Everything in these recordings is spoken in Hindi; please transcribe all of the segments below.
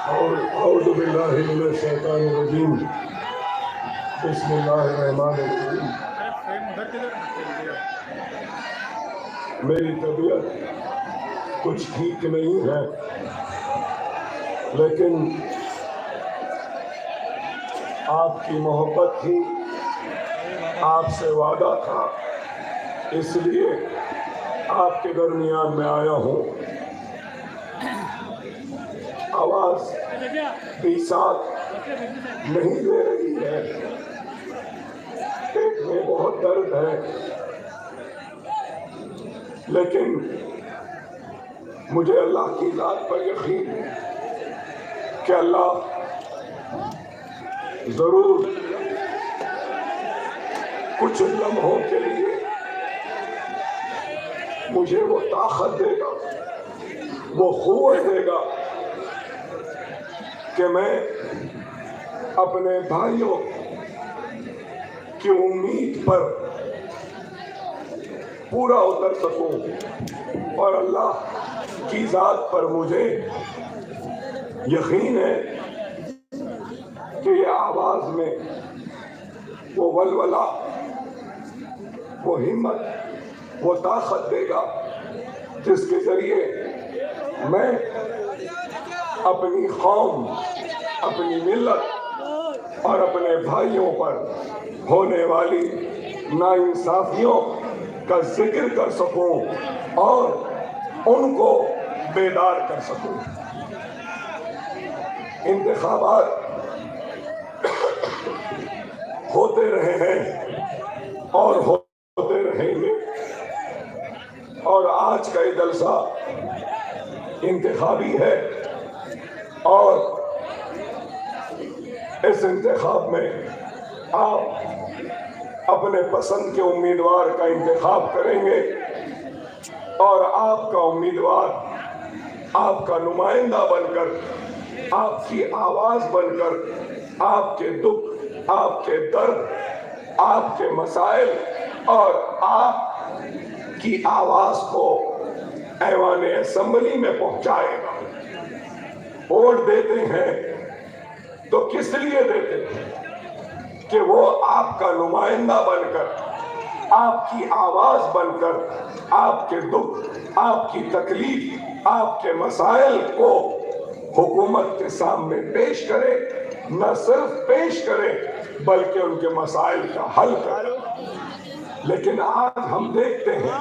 औज़ु बिल्लाहि मिनश शैतानिर रजीम। बिस्मिल्लाहिर्रहमानिर्रहीम। मेरी तबीयत कुछ ठीक नहीं है, लेकिन आपकी मोहब्बत थी, आपसे वादा था, इसलिए आपके दरमियान में आया हूँ। आवाज भी साथ नहीं दे रही है, पेट में बहुत दर्द है, लेकिन मुझे अल्लाह की ज़ात पर यकीन है कि अल्लाह जरूर कुछ लम्हों के लिए मुझे वो ताकत देगा, वो क़ुव्वत देगा कि मैं अपने भाइयों की उम्मीद पर पूरा उतर सकूं। और अल्लाह की ज़ात पर मुझे यकीन है कि ये आवाज़ में वो वलवला, वो हिम्मत, वो ताकत देगा जिसके जरिए मैं अपनी कौम, अपनी मिल्लत और अपने भाइयों पर होने वाली नाइंसाफियों का जिक्र कर सकूं और उनको बेदार कर सकूं। इंतखाबात होते रहे हैं और होते रहेंगे, और आज का ये जलसा इंतखाबी है, और इस इंतखाब में आप अपने पसंद के उम्मीदवार का इंतखाब करेंगे और आपका उम्मीदवार आपका नुमाइंदा बनकर, आपकी आवाज बनकर आपके दुख, आपके दर्द, आपके मसाइल और आपकी आवाज को ऐवान असेंबली में पहुंचाएगा। वोट देते हैं तो किस लिए देते हैं? कि वो आपका नुमाइंदा बनकर, आपकी आवाज बनकर आपके दुख, आपकी तकलीफ, आपके मसाइल को हुकूमत के सामने पेश करे। न सिर्फ पेश करे बल्कि उनके मसाइल का हल करे। लेकिन आज हम देखते हैं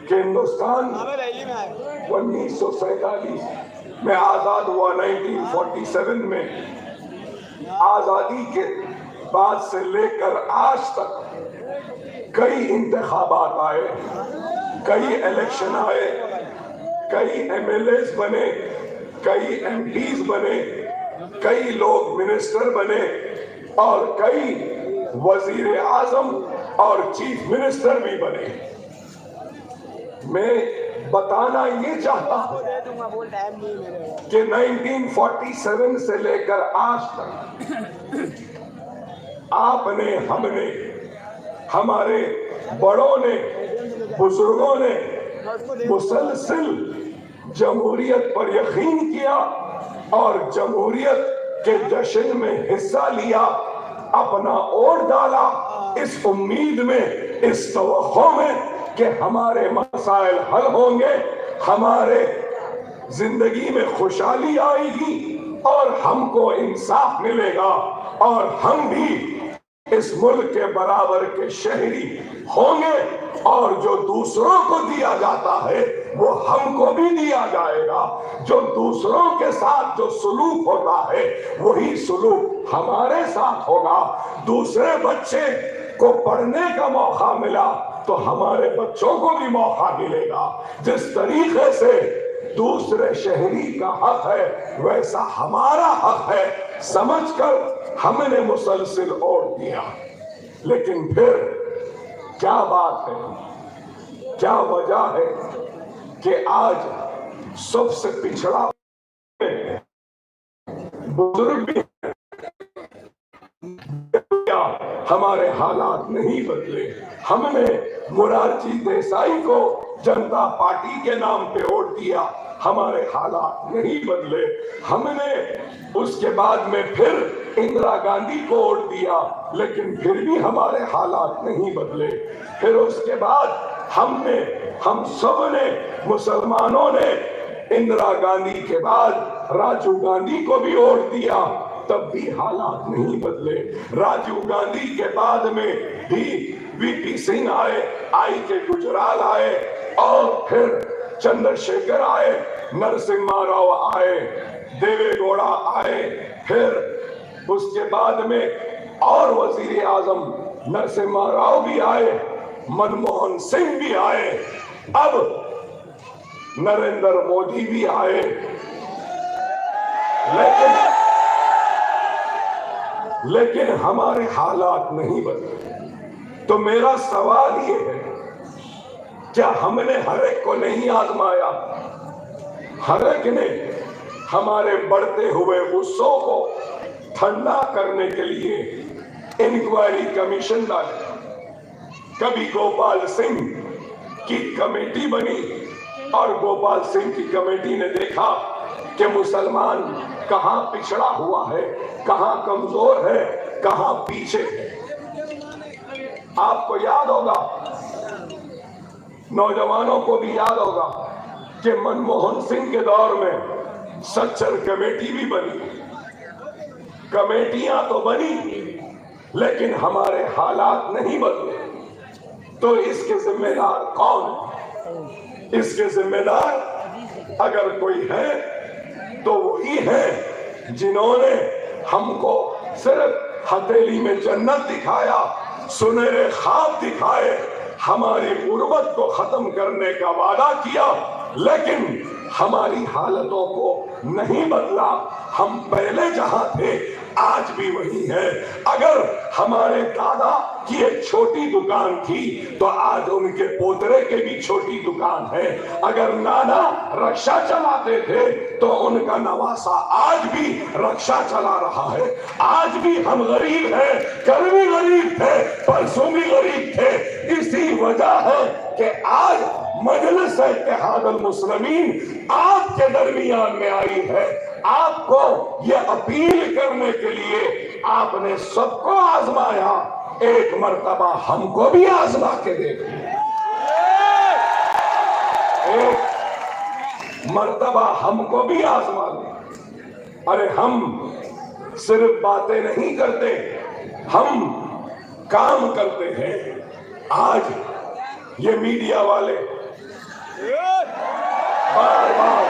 कि हिंदुस्तान 1947 में आजाद हुआ, 1947 में आजादी के बाद से लेकर आज तक कई इंतखाबात आए, कई इलेक्शन आए, कई एमएलएस बने, कई एमपीज बने, कई लोग मिनिस्टर बने और कई वजीर आजम और चीफ मिनिस्टर भी बने। मैं बताना ये चाहता हूं कि 1947 से लेकर आज तक आपने, हमने, हमारे बड़ों ने, बुजुर्गों ने मुसलसल जमहूरियत पर यकीन किया और जमहूरियत के जश्न में हिस्सा लिया, अपना वोट डाला इस उम्मीद में, इस तवक्को में कि हमारे मसाइल हल होंगे, हमारे जिंदगी में खुशहाली आएगी और हमको इंसाफ मिलेगा और हम भी इस मुल्क के बराबर के शहरी होंगे और जो दूसरों को दिया जाता है वो हमको भी दिया जाएगा। जो दूसरों के साथ जो सुलूक होता है वही सुलूक हमारे साथ होगा। दूसरे बच्चे को पढ़ने का मौका मिला तो हमारे बच्चों को भी मौका मिलेगा। जिस तरीके से दूसरे शहरी का हक है वैसा हमारा हक है समझकर हमने मुसलसल वोट दिया। लेकिन फिर क्या बात है, क्या वजह है कि आज सबसे पिछड़ा बुजुर्ग भी हमारे हालात नहीं बदले। हमने मोरारजी देसाई को जनता पार्टी के नाम पे वोट दिया, हमारे हालात नहीं बदले। हमने उसके बाद में फिर इंदिरा गांधी को वोट दिया, लेकिन फिर भी हमारे हालात नहीं बदले। फिर उसके बाद हम सब ने, मुसलमानों ने इंदिरा गांधी के बाद राजीव गांधी को भी वोट दिया, तब भी हालात नहीं बदले। राजीव गांधी के बाद में भी वीपी सिंह आए, आई के गुजराल आए, और फिर चंद्रशेखर आए, नरसिम्हा राव आए, देवेगौड़ा आए, फिर उसके बाद में और वजीर आजम नरसिम्हा राव भी आए, मनमोहन सिंह भी आए, अब नरेंद्र मोदी भी आए। लेकिन हमारे हालात नहीं बदले। तो मेरा सवाल ये है, क्या हमने हर एक को नहीं आजमाया? हर एक ने हमारे बढ़ते हुए गुस्सों को ठंडा करने के लिए इंक्वायरी कमीशन डाले। कभी गोपाल सिंह की कमेटी बनी और गोपाल सिंह की कमेटी ने देखा कि मुसलमान कहां पिछड़ा हुआ है, कहां कमजोर है, कहां पीछे है। आपको याद होगा, नौजवानों को भी याद होगा कि मनमोहन सिंह के दौर में सच्चर कमेटी भी बनी। कमेटियां तो बनी, लेकिन हमारे हालात नहीं बदले। तो इसके जिम्मेदार कौन? इसके जिम्मेदार अगर कोई है तो वही है जिन्होंने हमको सिर्फ हथेली में जन्नत दिखाया, सुनहरे ख्वाब दिखाए, हमारी गुर्बत को खत्म करने का वादा किया, लेकिन हमारी हालतों को नहीं बदला। हम पहले जहां थे आज भी वही है। अगर हमारे दादा की एक छोटी दुकान थी तो आज उनके पोतरे के भी छोटी दुकान है। अगर नाना रक्षा चलाते थे तो उनका नवासा आज भी रक्षा चला रहा है। आज भी हम गरीब हैं, कल भी गरीब थे, परसों भी गरीब थे। इसी वजह है कि आज मजलिस इत्तेहादुल मुस्लिमीन आपके दरमियान में आई है। आपको ये अपील करने के लिए आपने सबको आजमाया, एक मर्तबा हमको भी आजमा के देखिए। एक मर्तबा हमको भी आजमा ले। अरे हम सिर्फ बातें नहीं करते, हम काम करते हैं। आज ये मीडिया वाले बार बार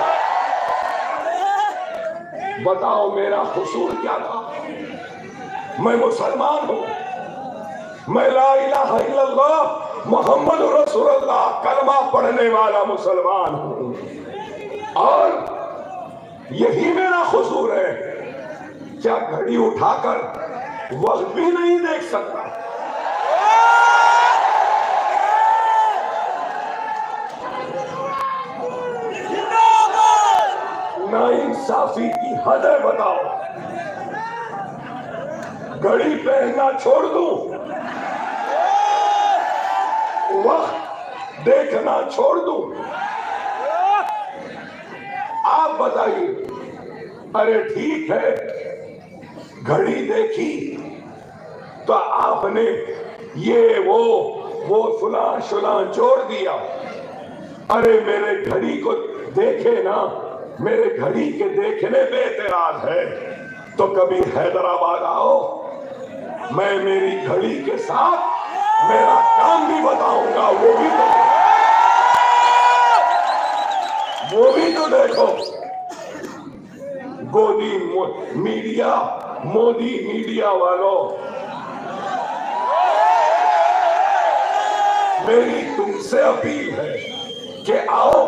बताओ मेरा कसूर क्या था? मैं मुसलमान हूं, मैं ला इलाहा इल्लल्लाह मोहम्मद रसूलुल्लाह कलमा पढ़ने वाला मुसलमान हूं, और यही मेरा कसूर है। क्या घड़ी उठाकर वक्त भी नहीं देख सकता? नाइंसाफी की हद है, बताओ। घड़ी पहनना छोड़ दूं, वक्त देखना छोड़ दूं? आप बताइए। अरे ठीक है, घड़ी देखी तो आपने ये वो फुला शुला जोड़ दिया। अरे मेरे घड़ी को देखे ना, मेरे घड़ी के देखने पे एतराज है तो कभी हैदराबाद आओ, मैं मेरी घड़ी के साथ मेरा काम भी बताऊंगा, वो भी तो देखो। गोदी मीडिया, मोदी मीडिया वालों, मेरी तुमसे अपील है कि आओ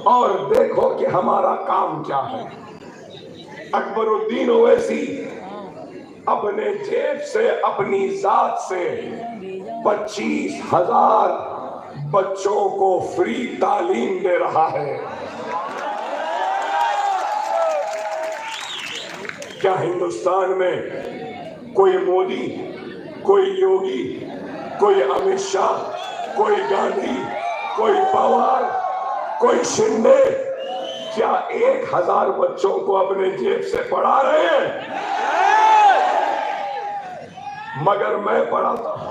और देखो कि हमारा काम क्या है। अकबरुद्दीन ओवैसी अपने जेब से, अपनी जात से 25,000 बच्चों को फ्री तालीम दे रहा है। क्या हिंदुस्तान में कोई मोदी कोई योगी, कोई अमित शाह, कोई गांधी, कोई पवार, कोई शिंदे क्या 1000 बच्चों को अपने जेब से पढ़ा रहे हैं? मगर मैं पढ़ाता हूं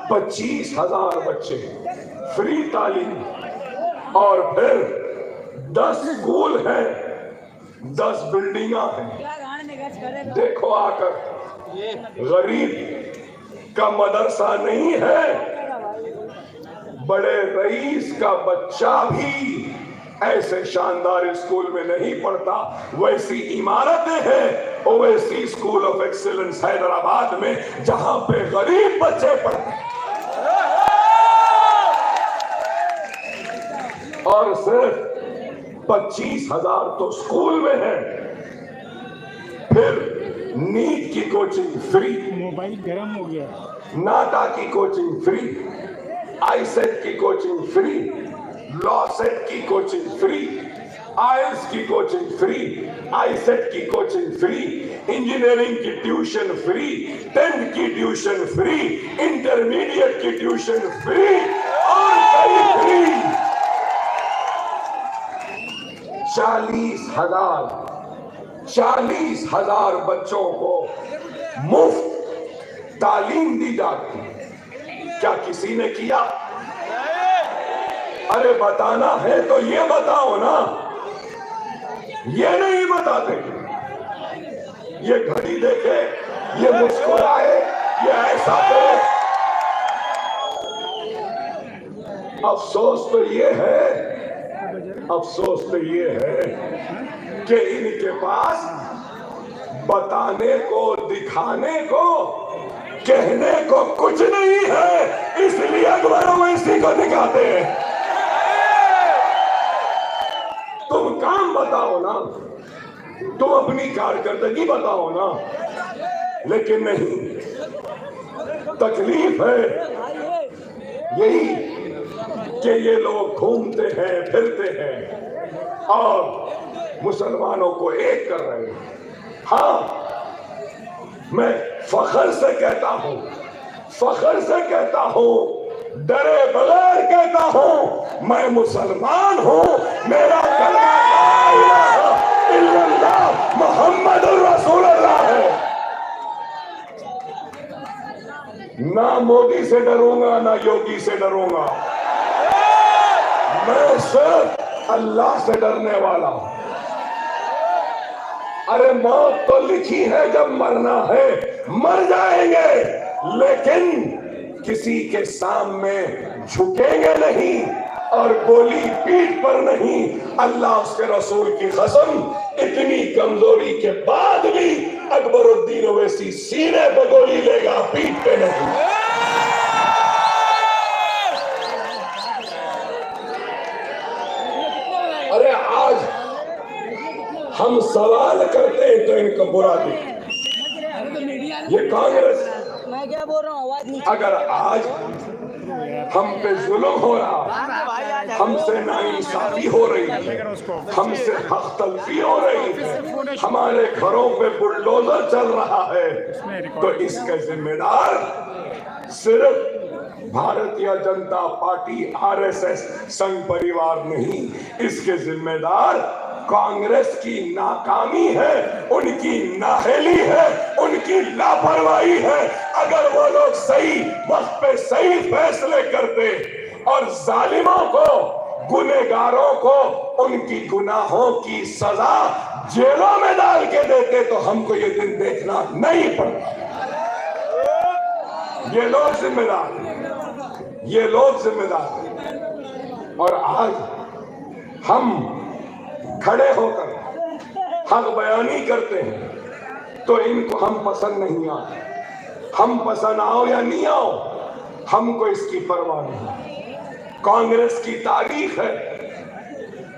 25,000 बच्चे फ्री तालीम, और फिर 10 स्कूल हैं, 10 बिल्डिंगा हैं। देखो आकर, गरीब का मदरसा नहीं है, बड़े रईस का बच्चा भी ऐसे शानदार स्कूल में नहीं पढ़ता। वैसी इमारतें हैं Owaisi school of excellence Hyderabad में, जहां पे गरीब बच्चे पढ़ते हैं। और सिर्फ 25,000 तो स्कूल में है। फिर नीट की कोचिंग फ्री, मोबाइल गर्म हो गया, नाटा की कोचिंग फ्री, आईसेट की कोचिंग फ्री, लॉ सेट की कोचिंग फ्री, आईएल्स की कोचिंग फ्री, आईसेट की कोचिंग फ्री, इंजीनियरिंग की ट्यूशन फ्री, 10th की ट्यूशन फ्री, इंटरमीडिएट की ट्यूशन फ्री, और कई फ्री। 40,000 बच्चों को मुफ्त तालीम दी जाती है। क्या किसी ने किया? अरे बताना है तो ये बताओ ना, ये नहीं बताते। ये घड़ी देखे, ये मुस्कुराए, ये ऐसा करे। अफसोस तो ये है, अफसोस तो ये है कि इनके पास बताने को, दिखाने को, कहने को कुछ नहीं है, इसलिए अखबारों में इसी को दिखाते हैं। तुम काम बताओ ना, तुम अपनी कारकर्दगी बताओ ना, लेकिन नहीं। तकलीफ है यही कि ये लोग घूमते हैं, फिरते हैं और मुसलमानों को एक कर रहे हैं। हाँ, मैं फख्र से कहता हूं, फख्र से कहता हूं, डरे बगैर कहता हूं, मैं मुसलमान हूं। मेरा कलमा ला इलाहा इल्लल्लाह मुहम्मदुर रसूलुल्लाह है। ना मोदी से डरूंगा, ना योगी से डरूंगा, मैं सिर्फ अल्लाह से डरने वाला हूं। अरे मौत तो लिखी है, जब मरना है मर जाएंगे, लेकिन किसी के सामने झुकेंगे नहीं और गोली पीठ पर नहीं। अल्लाह उसके रसूल की कसम, इतनी कमजोरी के बाद भी अकबरुद्दीन ओवैसी सीने पर गोली लेगा, पीठ पे नहीं। अरे आज हम सवाल करते हैं तो इनको बुरा दिखे। ये कांग्रेस, मैं क्या बोल रहा हूँ, आवाज नहीं। अगर आज हम पे जुल्म हो रहा, हमसे नाइंसाफी हो रही है, हमसे हक तलफी हो रही है, हमारे घरों पे बुलडोजर चल रहा है, तो इसका जिम्मेदार सिर्फ भारतीय जनता पार्टी, आरएसएस, संघ परिवार नहीं, इसके जिम्मेदार कांग्रेस की नाकामी है, उनकी नाहेली है, उनकी लापरवाही है। अगर वो लोग सही वक्त पे सही फैसले करते और जालिमों को, गुनहगारों को उनकी गुनाहों की सजा जेलों में डाल के देते, तो हमको ये दिन देखना नहीं पड़ता। ये लोग जिम्मेदार हैं, ये लोग जिम्मेदार हैं। और आज हम खड़े होकर हक बयानी करते हैं तो इनको हम पसंद नहीं आते। हम पसंद आओ या नहीं आओ, हमको इसकी परवाह नहीं। कांग्रेस की तारीख है,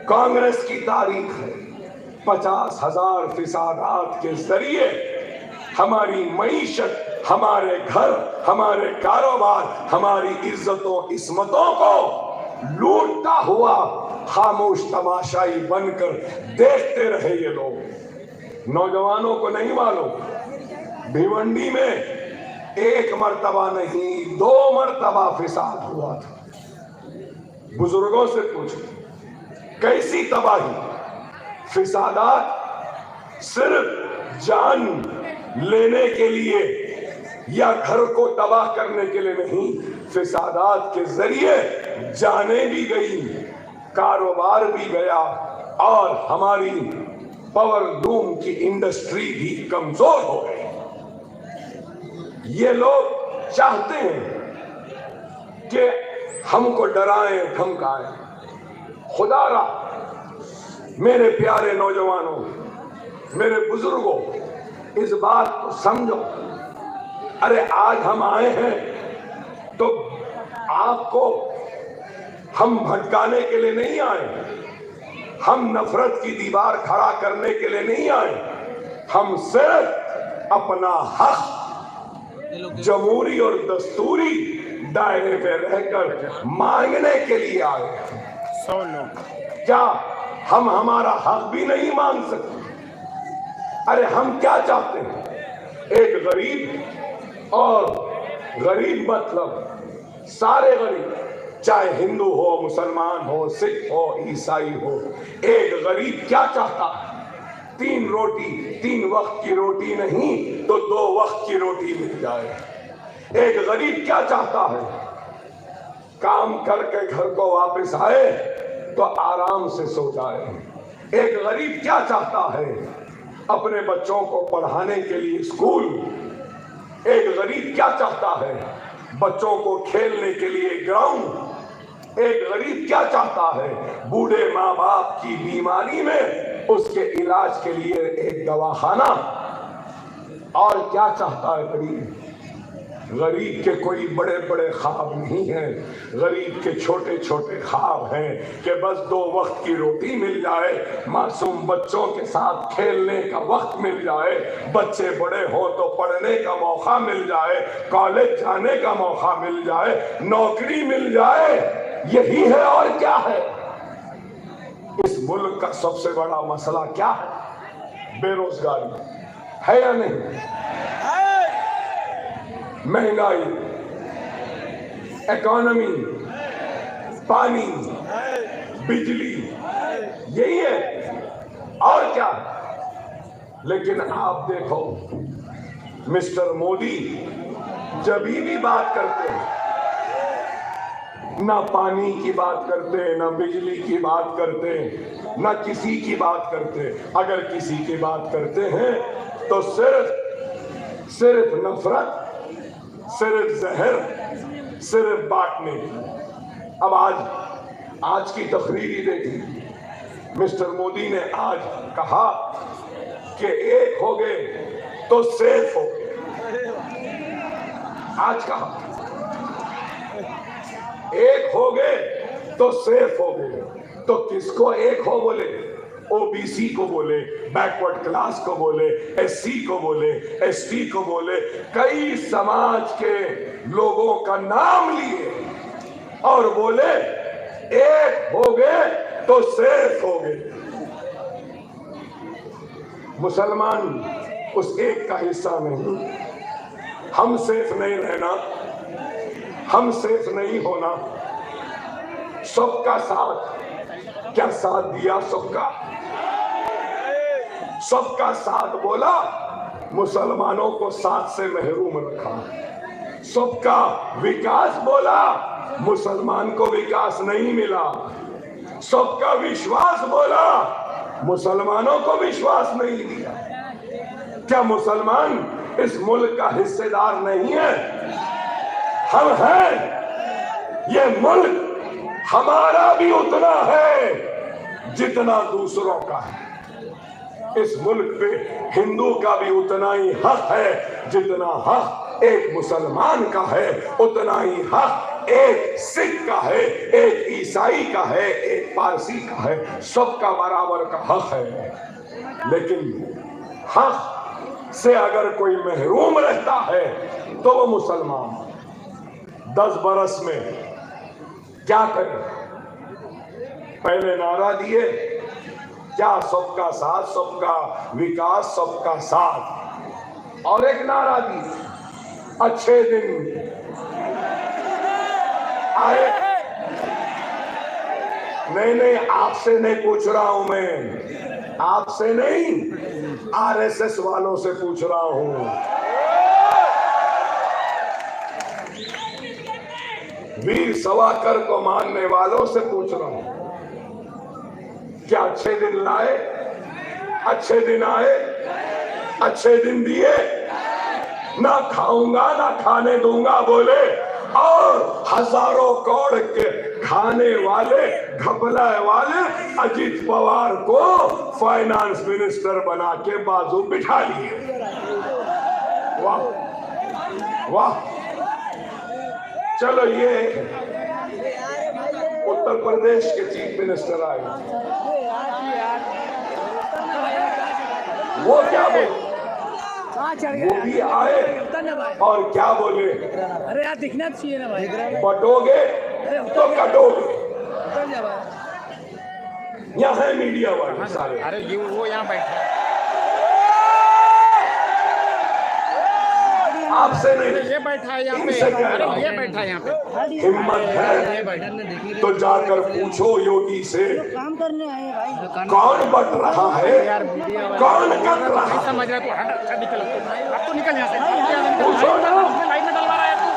कांग्रेस की तारीख है, 50,000 फिसादात के जरिए हमारी मईशत, हमारे घर, हमारे कारोबार, हमारी इज्जतों इस्मतों को लूटता हुआ खामोश तमाशाई बनकर देखते रहे ये लोग। नौजवानों को नहीं मालूम, भिवंडी में एक मर्तबा नहीं 2 मर्तबा फिसाद हुआ था। बुजुर्गों से पूछो कैसी तबाही। फिसादात सिर्फ जान लेने के लिए या घर को तबाह करने के लिए नहीं, फिसादात के जरिए जाने भी गई, कारोबार भी गया और हमारी पावर लूम की इंडस्ट्री भी कमजोर हो गई। ये लोग चाहते हैं कि हमको डराएं धमकाएं। खुदारा मेरे प्यारे नौजवानों, मेरे बुजुर्गों, इस बात को समझो। अरे आज हम आए हैं तो आपको हम भटकाने के लिए नहीं आए, हम नफरत की दीवार खड़ा करने के लिए नहीं आए, हम सिर्फ अपना हक जमहूरी और दस्तूरी दायरे में रहकर मांगने के लिए आए। क्या हम हमारा हक भी नहीं मांग सकते? अरे हम क्या चाहते हैं? एक गरीब, और गरीब मतलब सारे गरीब, चाहे हिंदू हो, मुसलमान हो, सिख हो, ईसाई हो, एक गरीब क्या चाहता है? 3 रोटी, 3 वक्त की रोटी नहीं तो 2 वक्त की रोटी मिल जाए। एक गरीब क्या चाहता है? काम करके घर को वापस आए तो आराम से सो जाए। एक गरीब क्या चाहता है? अपने बच्चों को पढ़ाने के लिए स्कूल। एक गरीब क्या चाहता है? बच्चों को खेलने के लिए ग्राउंड। एक गरीब क्या चाहता है? बूढ़े माँ बाप की बीमारी में उसके इलाज के लिए एक दवाखाना। और क्या चाहता है गरीब? गरीब के कोई बड़े बड़े ख्वाब नहीं हैं, गरीब के छोटे छोटे ख्वाब हैं कि बस 2 वक्त की रोटी मिल जाए, मासूम बच्चों के साथ खेलने का वक्त मिल जाए, बच्चे बड़े हो तो पढ़ने का मौका मिल जाए, कॉलेज जाने का मौका मिल जाए, नौकरी मिल जाए। यही है और क्या है? इस मुल्क का सबसे बड़ा मसला क्या है? बेरोजगारी है या नहीं? महंगाई, इकोनॉमी, पानी, बिजली, यही है और क्या? लेकिन आप देखो मिस्टर मोदी जब भी बात करते हैं, ना पानी की बात करते, ना बिजली की बात करते, ना किसी की बात करते। अगर किसी की बात करते हैं तो सिर्फ नफरत, सिर्फ जहर, सिर्फ बांटने की। अब आज की तकरीर देखी, मिस्टर मोदी ने आज कहा कि एक हो गए तो सेफ हो गए। आज कहा एक हो गए तो सेफ हो गए। तो किसको एक हो बोले? ओबीसी को बोले, बैकवर्ड क्लास को बोले, एससी को बोले, एसटी को बोले, कई समाज के लोगों का नाम लिए और बोले एक हो गए तो सेफ हो गए। मुसलमान उस एक का हिस्सा नहीं। हम सेफ नहीं रहना, हम सेफ नहीं होना। सबका साथ, क्या साथ दिया सबका? सबका साथ बोला, मुसलमानों को साथ से महरूम रखा। सबका विकास बोला, मुसलमान को विकास नहीं मिला। सबका विश्वास बोला, मुसलमानों को विश्वास नहीं दिया। क्या मुसलमान इस मुल्क का हिस्सेदार नहीं है? हम हैं। ये मुल्क हमारा भी उतना है जितना दूसरों का है। इस मुल्क पे हिंदू का भी उतना ही हक है जितना हक एक मुसलमान का है, उतना ही हक एक सिख का है, एक ईसाई का है, एक पारसी का है। सबका बराबर का हक है। लेकिन हक से अगर कोई महरूम रहता है तो वो मुसलमान 10 बरस में क्या करे? पहले नारा दिए क्या? सबका साथ, सबका विकास, सबका साथ। और एक नारा दी, अच्छे दिन आए। नहीं, आपसे नहीं पूछ रहा हूं मैं, आपसे नहीं, आरएसएस वालों से पूछ रहा हूं। वीर सावरकर को मानने वालों से पूछ रहा हूं, क्या अच्छे दिन लाए, अच्छे दिन आए, अच्छे दिन दिए? ना खाऊंगा ना खाने दूंगा बोले, और हजारों करोड़ के खाने वाले घपलाए वाले अजीत पवार को फाइनेंस मिनिस्टर बना के बाजू बिठा लिए। वाह वाह। चलो, ये उत्तर प्रदेश के चीफ मिनिस्टर आए, वो क्या बोले? वो भी आए और क्या बोले? अरे यार दिखना चाहिए ना भाई। बटोगे तो कटोगे। यहाँ है मीडिया वाले सारे। अरे वो यहाँ बैठे, आपसे नहीं, ये बैठा है यहाँ पे, अरे ये बैठा है यहाँ पे। हिम्मत है तो जाकर पूछो योगी से, काम करने आए भाई। कौन बट रहा है, कौन कट रहा है? समझ रहा है अच्छा निकल, अब तो निकल यहाँ से। पूछो ना। लाइन में डलवा रहा है तू,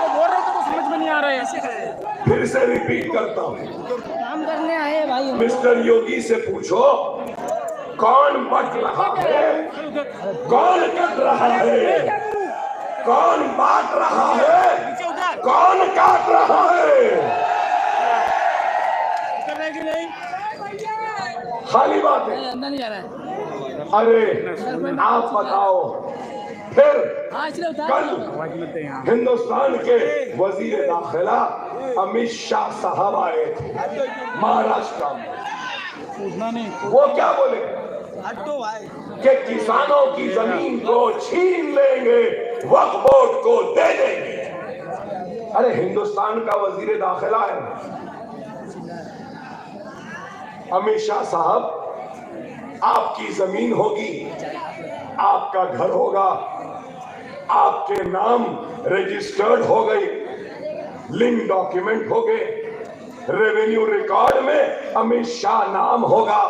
बोल रहा हूँ तो समझ में नहीं आ रहा है। ऐसे फिर से रिपीट करता हूँ, काम करने आए भाई। मिस्टर योगी से पूछो, कौन बट रहा है, कौन कट रहा है, कौन बांट रहा है, कौन काट रहा है? खाली बात है, अंदर नहीं जा रहा है। अरे आप बताओ। फिर कल हिंदुस्तान के वजीर दाखिला अमित शाह साहब आए थे महाराष्ट्र में। वो क्या बोले कि किसानों की जमीन को छीन लेंगे, वक्फ बोर्ड को दे देंगे। अरे हिंदुस्तान का वजीर दाखिला है अमित शाह साहब, आपकी जमीन होगी, आपका घर होगा, आपके नाम रजिस्टर्ड हो गई, लिंक डॉक्यूमेंट हो गए, रेवेन्यू रिकॉर्ड में अमित शाह नाम होगा।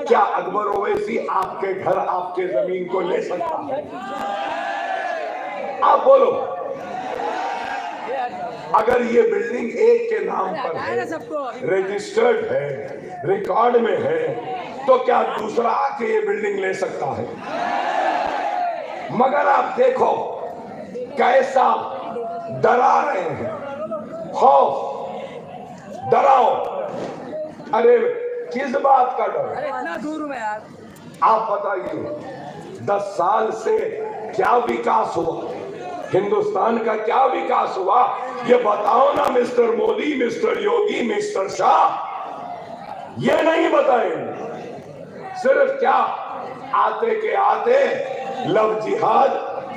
क्या अकबर ओवैसी आपके घर, आपके जमीन को ले सकता है? आप बोलो। अगर ये बिल्डिंग एक के नाम पर है, रजिस्टर्ड है, रिकॉर्ड में है, तो क्या दूसरा आके ये बिल्डिंग ले सकता है? मगर आप देखो कैसा डरा रहे हैं, खौफ, डराओ। अरे किस बात का डर? इतना दूर में यार, आप बताइए, 10 साल से क्या विकास हुआ, हिंदुस्तान का क्या विकास हुआ, ये बताओ ना मिस्टर मोदी, मिस्टर योगी, मिस्टर शाह। ये नहीं बताएंगे। सिर्फ क्या, आते के आते लव जिहाद,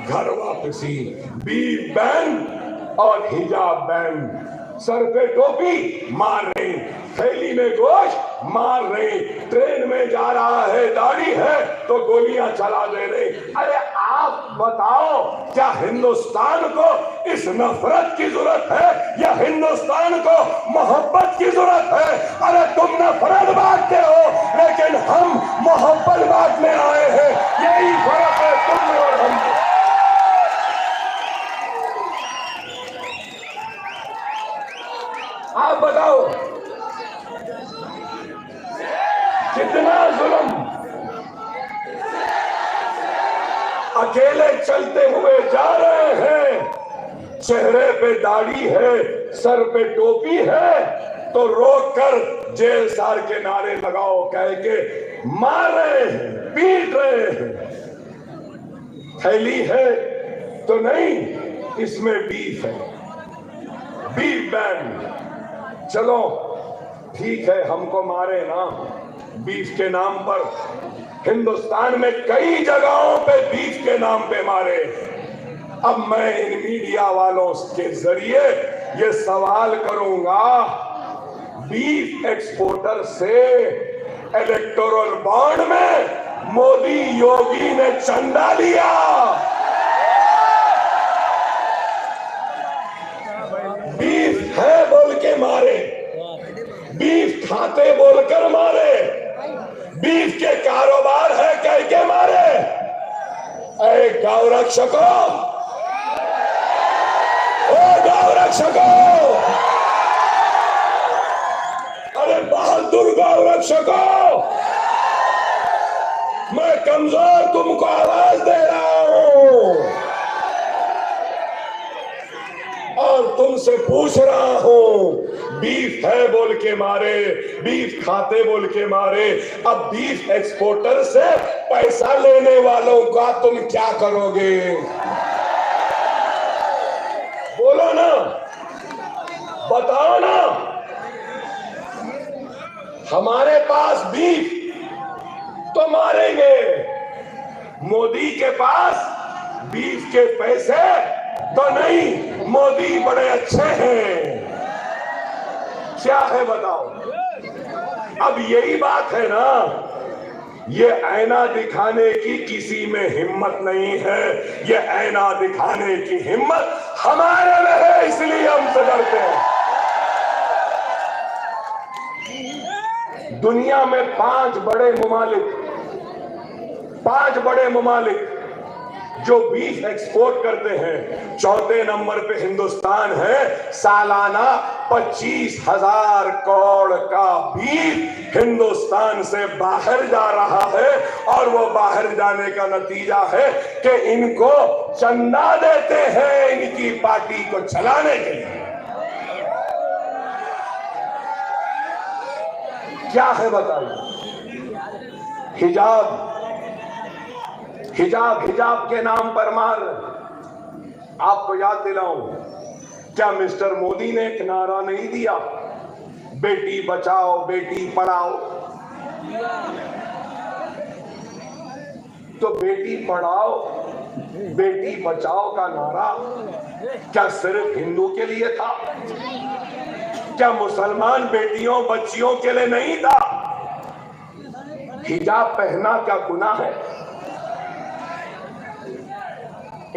घर वापसी, बीफ बैन और हिजाब बैन, सर पे टोपी मार रही, थैली में गोश्त मार रही, ट्रेन में जा रहा है, दाढ़ी है तो गोलियां चला दे रही। अरे आप बताओ, क्या हिंदुस्तान को इस नफरत की जरूरत है या हिंदुस्तान को मोहब्बत की जरूरत है? अरे तुम नफरत बांटते हो, लेकिन हम मोहब्बत बांटने आए हैं। यही फर्क है तुम और हम। आप बताओ, कितना जुल्म, अकेले चलते हुए जा रहे हैं, चेहरे पे दाढ़ी है, सर पे टोपी है, तो रोक कर जेल सार के नारे लगाओ कह के मार रहे हैं, पीट रहे हैं। थैली है तो नहीं, इसमें बीफ है, बीफ बैन। चलो ठीक है, हमको मारे ना बीफ के नाम पर, हिंदुस्तान में कई जगहों पे बीफ के नाम पे मारे। अब मैं इन मीडिया वालों के जरिए ये सवाल करूंगा, बीफ एक्सपोर्टर से इलेक्टोरल बॉन्ड में मोदी योगी ने चंदा लिया, बीफ है बोल के मारे, बीफ खाते बोलकर मारे, बीफ के कारोबार है कह के मारे। ऐ गौ रक्षकों, ओ गौ रक्षकों, अरे बहादुर गौ रक्षकों, मैं कमजोर तुमको आवाज दे रहा हूं और तुमसे पूछ रहा हूं, बीफ है बोल के मारे, बीफ खाते बोल के मारे, अब बीफ एक्सपोर्टर से पैसा लेने वालों का तुम क्या करोगे? बोलो ना, बताओ ना। हमारे पास बीफ तो मारेंगे, मोदी के पास बीफ के पैसे तो नहीं, मोदी बड़े अच्छे हैं। क्या है बताओ? अब यही बात है ना, ये ऐना दिखाने की किसी में हिम्मत नहीं है, ये ऐना दिखाने की हिम्मत हमारे में है, इसलिए हमसे डरते हैं। दुनिया में पांच बड़े ममालिक जो बीफ एक्सपोर्ट करते हैं, चौथे नंबर पे हिंदुस्तान है। सालाना 25,000 करोड़ का बीफ हिंदुस्तान से बाहर जा रहा है और वो बाहर जाने का नतीजा है कि इनको चंदा देते हैं इनकी पार्टी को चलाने के लिए। क्या है बताइए? हिजाब के नाम पर मार। आपको याद दिलाऊं, क्या मिस्टर मोदी ने एक नारा नहीं दिया, बेटी बचाओ बेटी पढ़ाओ? तो बेटी पढ़ाओ बेटी बचाओ का नारा क्या सिर्फ हिंदू के लिए था? क्या मुसलमान बेटियों बच्चियों के लिए नहीं था? हिजाब पहनना क्या गुनाह है?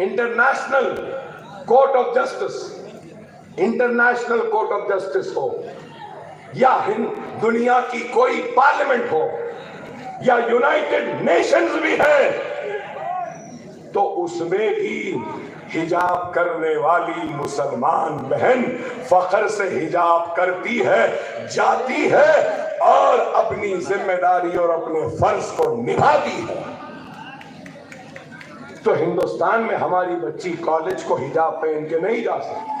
इंटरनेशनल कोर्ट ऑफ जस्टिस हो या दुनिया की कोई पार्लियामेंट हो या यूनाइटेड नेशंस भी है, तो उसमें भी हिजाब करने वाली मुसलमान बहन फख्र से हिजाब करती है, जाती है और अपनी जिम्मेदारी और अपने फर्ज को निभाती है। तो हिंदुस्तान में हमारी बच्ची कॉलेज को हिजाब पहन के नहीं जा सकती।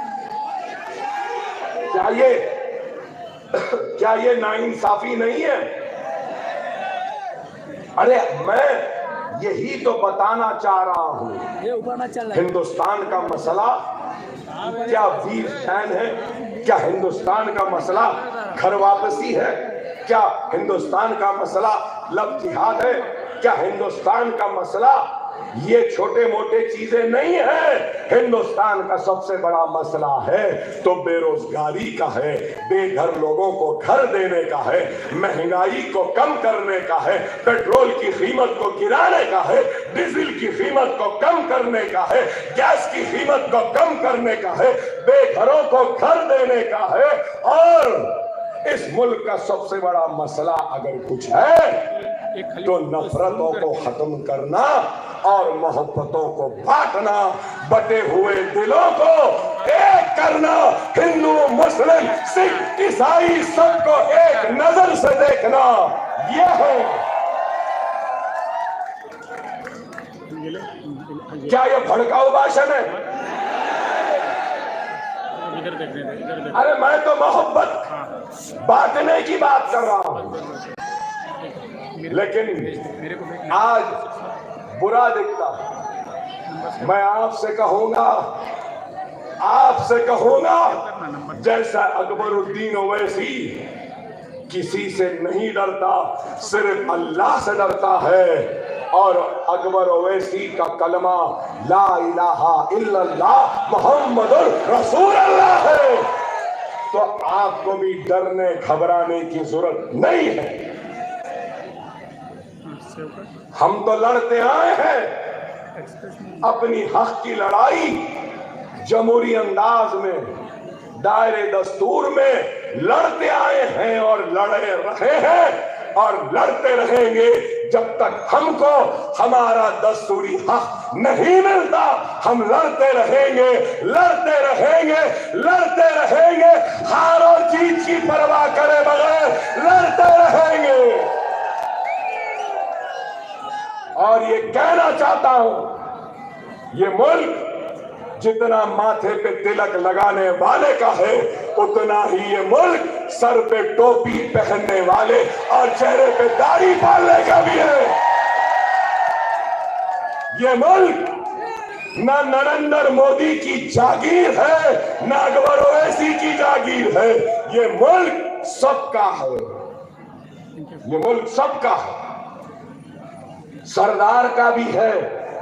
क्या ये नाइंसाफी नहीं है? अरे मैं यही तो बताना चाह रहा हूं। हिंदुस्तान का मसला क्या वीर फैन है? क्या हिंदुस्तान का मसला घर वापसी है? क्या हिंदुस्तान का मसला लव जिहाद है? क्या हिंदुस्तान का मसला ये छोटे मोटे चीजें नहीं है? हिंदुस्तान का सबसे बड़ा मसला है तो बेरोजगारी का है, बेघर लोगों को घर देने का है, महंगाई को कम करने का है, पेट्रोल की कीमत को गिराने का है, डीजल की कीमत को कम करने का है, गैस की कीमत को कम करने का है, बेघरों को घर देने का है। और इस मुल्क का सबसे बड़ा मसला अगर कुछ है तो नफरतों को खत्म करना और मोहब्बतों को बांटना, बटे हुए दिलों को एक करना, हिंदू मुस्लिम सिख ईसाई सबको एक नजर से देखना, यह है। क्या यह भड़काऊ भाषण है? अरे मैं तो मोहब्बत बांटने की बात कर रहा हूं, लेकिन आज बुरा दिखता है। मैं आपसे कहूंगा जैसा अकबरुद्दीन ओवैसी किसी से नहीं डरता, सिर्फ अल्लाह से डरता है। और अकबर ओवैसी का कलमा ला इलाहा इल्लल्लाह मुहम्मदुर रसूलुल्लाह है। तो आपको भी डरने घबराने की जरूरत नहीं है। हम तो लड़ते आए हैं अपनी हक की लड़ाई जमहूरी अंदाज में, दायरे दस्तूर में लड़ते आए हैं और लड़े रहे हैं और लड़ते रहेंगे जब तक हमको हमारा दस्तूरी हक नहीं मिलता। हम लड़ते रहेंगे, लड़ते रहेंगे, लड़ते रहेंगे, हार और जीत की परवाह करे बगैर लड़ते रहेंगे। और ये कहना चाहता हूं, ये मुल्क जितना माथे पे तिलक लगाने वाले का है उतना ही ये मुल्क सर पे टोपी पहनने वाले और चेहरे पे दाढ़ी पालने का भी है। ये मुल्क ना नरेंद्र मोदी की जागीर है, ना अकबर ओवैसी की जागीर है। ये मुल्क सबका है, ये मुल्क सबका है। सरदार का भी है,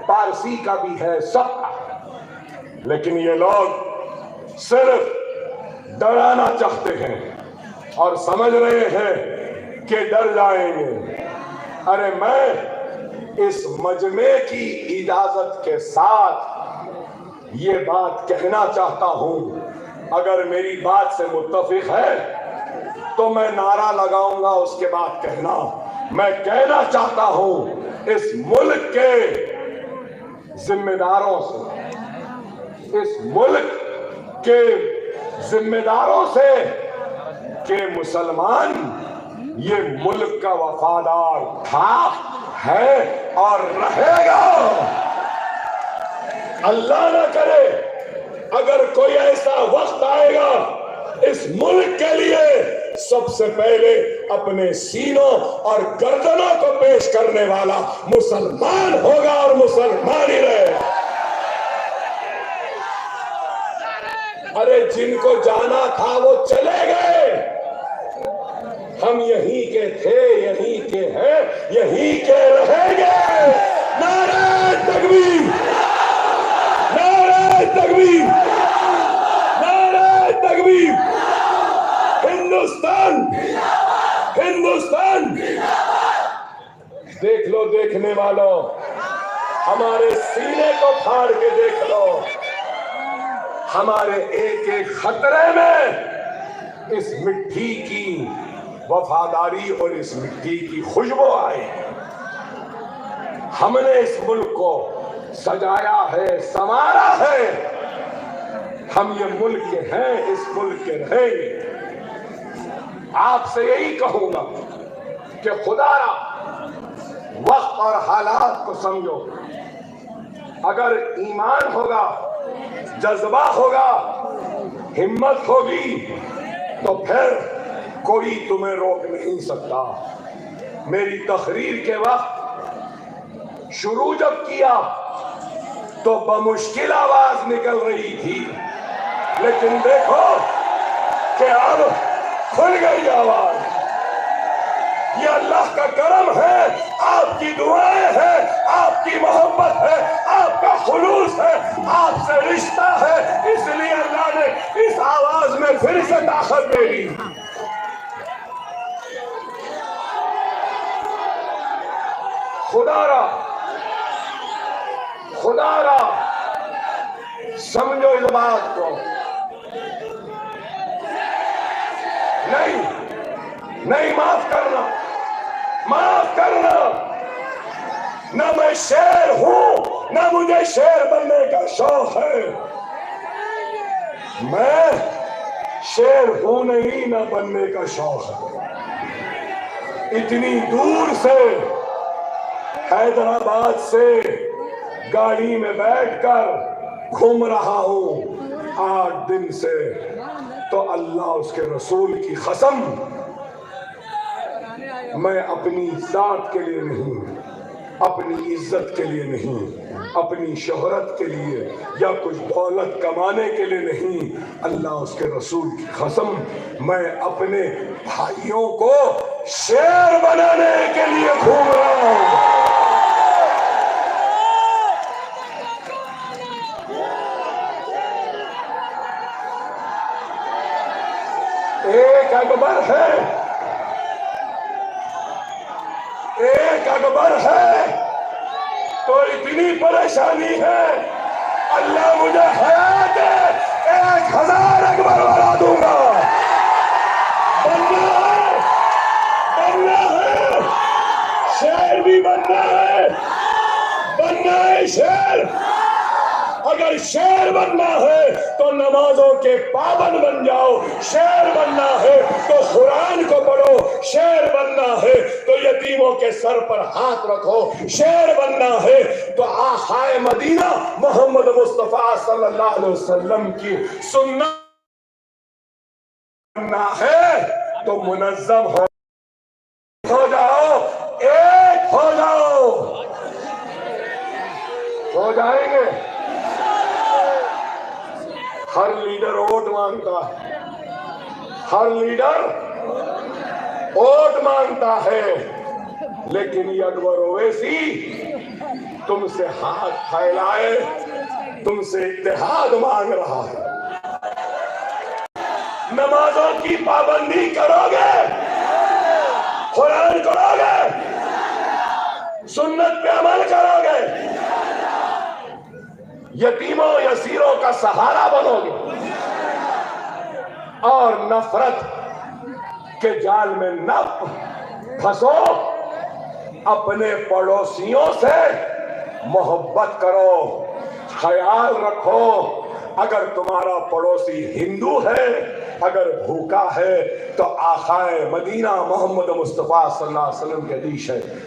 पारसी का भी है, सबका है। लेकिन ये लोग सिर्फ डराना चाहते हैं और समझ रहे हैं कि डर जाएंगे। अरे मैं इस मजमे की इजाजत के साथ ये बात कहना चाहता हूं, अगर मेरी बात से मुत्तफिक है तो मैं नारा लगाऊंगा, उसके बाद कहना। मैं कहना चाहता हूं इस मुल्क के जिम्मेदारों से, इस मुल्क के जिम्मेदारों से कि मुसलमान ये मुल्क का वफादार था, है और रहेगा। अल्लाह ना करे अगर कोई ऐसा वक्त आएगा इस मुल्क के लिए सबसे पहले अपने सीनों और गर्दनों को पेश करने वाला मुसलमान होगा और मुसलमान ही रहेगा। अरे जिनको जाना था वो चले गए, हम यहीं के थे, यहीं के हैं, यहीं के रहेंगे। नारे तकबीर, नारे तकबीर, नारे तकबीर। हिंदुस्तान, हिंदुस्तान। देख लो देखने वालों, हमारे सीने को फाड़ के देख लो। हमारे एक एक खतरे में इस मिट्टी की वफादारी और इस मिट्टी की खुशबू आई। हमने इस मुल्क को सजाया है, संवारा है। हम ये मुल्क के हैं, इस मुल्क के रहेंगे। आपसे यही कहूंगा कि खुदारा वक्त और हालात को समझो। अगर ईमान होगा, जज्बा होगा, हिम्मत होगी तो फिर कोई तुम्हें रोक नहीं सकता। मेरी तकरीर के वक्त शुरू जब किया तो बमुश्किल आवाज निकल रही थी, लेकिन देखो कि अब खुल गई आवाज। ये अल्लाह का करम है, आपकी दुआएं हैं, आपकी मोहब्बत है, आपका खुलूस है, आपसे रिश्ता है, इसलिए अल्लाह ने इस आवाज में फिर से ताकत दे दी। खुदारा, खुदारा समझो इस बात को। नहीं, नहीं, माफ करना, माफ करना। ना मैं शेर हूं, ना मुझे शेर बनने का शौक है। मैं शेर हूं नहीं, ना बनने का शौक है। इतनी दूर से हैदराबाद से गाड़ी में बैठकर घूम रहा हूं 8 दिन से, तो अल्लाह उसके रसूल की कसम, मैं अपनी जात के लिए नहीं, अपनी इज्जत के लिए नहीं, अपनी शोहरत के लिए या कुछ दौलत कमाने के लिए नहीं, अल्लाह उसके रसूल की कसम, मैं अपने भाइयों को शेर बनाने के लिए घूम रहा हूं। एक अकबर है, एक अकबर है तो इतनी परेशानी है, अल्लाह मुझे हयात 1000 अकबर बना दूंगा। बनना है, बनना है, शेर भी बनना है, बनना है शेर। अगर शेर बनना है तो नमाजों के पाबंद बन जाओ, शेर बनना है तो कुरान को पढ़ो, शेर बनना है तो यतीमों के सर पर हाथ रखो, शेर बनना है तो आखाए मदीना मोहम्मद मुस्तफा सल्लल्लाहु अलैहि वसल्लम की सुन्नत बनना है तो मुनज्जम हो जाओ, एक हो जाओ, हो जाएंगे। हर लीडर वोट मांगता है, हर लीडर वोट मांगता है, लेकिन ये अकबर ओवैसी तुमसे हाथ फैलाए, तुमसे इत्तेहाद मांग रहा है। नमाजों की पाबंदी करोगे, कुरान करोगे, सुन्नत पे अमल करोगे, यतीमों यसीरों का सहारा बनोगे और नफरत के जाल में न फंसो, अपने पड़ोसियों से मोहब्बत करो, ख्याल रखो। अगर तुम्हारा पड़ोसी हिंदू है, अगर भूखा है, तो आखाए मदीना मोहम्मद मुस्तफा सल्लल्लाहु अलैहि वसल्लम की